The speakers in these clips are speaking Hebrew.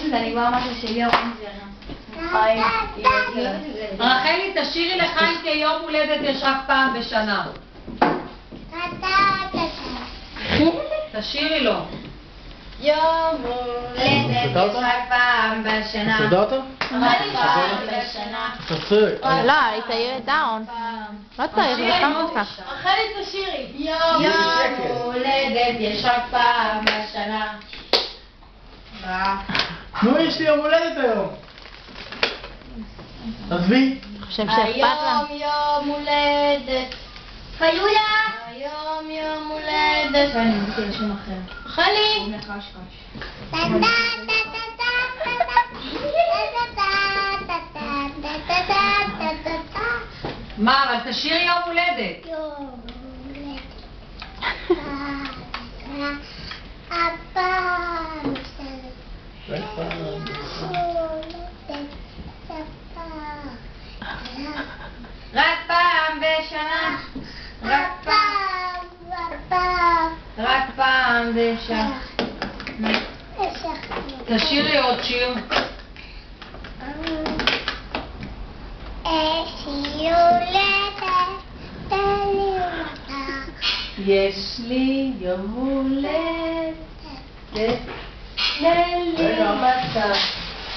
שזה נגמר משהו שלי אומרים זה רחלי, תשאירי לחיים כיום הולדת יש רק פעם בשנה. תשאירי לו. יום הולדת יש רק פעם בשנה. אתה יודע אותו? רק פעם בשנה. תפסיק. לא, היא תעיר דאון. לא צריך, זה סתם אותך. רחלי תשאירי. יום הולדת יש רק פעם בשנה. נו, יש לי יום הולדת היום. עזבי. חושב שאכפת לה. היום יום הולדת. פיולה! היום יום הולדת. אני מזכיר לשם אחר. רחלי! מה, אבל תשאירי יום הולדת. יום הולדת. אבא רק פעם בשנה. רק פעם בשנה. תשאירי עוד שיר. יש לי יום הולדת ללימתה.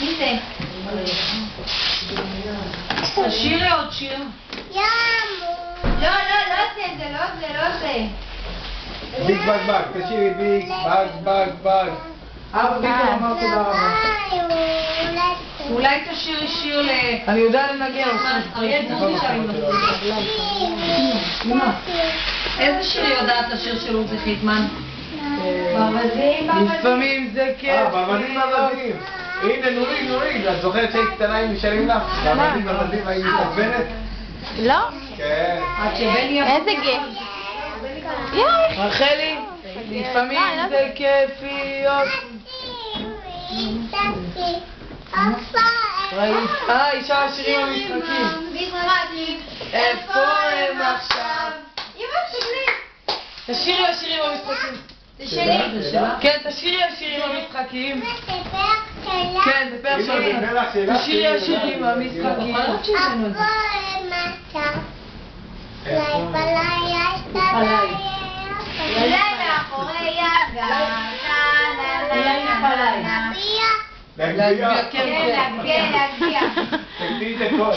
מי זה? תשאירי עוד שיר. לא זה. ביג בג בג, תשאירי ביג בג בג. אבא ביטון אמר תודה רבה. אולי תשאירי שיר ל... אני יודע לנגן. אריאל, תשאירי שם. איזה שיר יודעת לשיר של עוזי חיטמן? לפעמים זה כיף. בבדים. הנה נורית, את זוכרת שהיית קטנה עם משלים לך? בבדים היית מתגוונת? לא? כן. עד שבני... איזה גף. יואי. רחלי, לפעמים זה כיפיות. ראית? אישה השירים המשחקים. איפה הם עכשיו? תשאירי השירים המשחקים. כן, תשאירי השירים המשחקים. כן, זה פרק שלי. תשאירי השירים המשחקים. להגביה. כן, להגביה. תגביהי את הכל.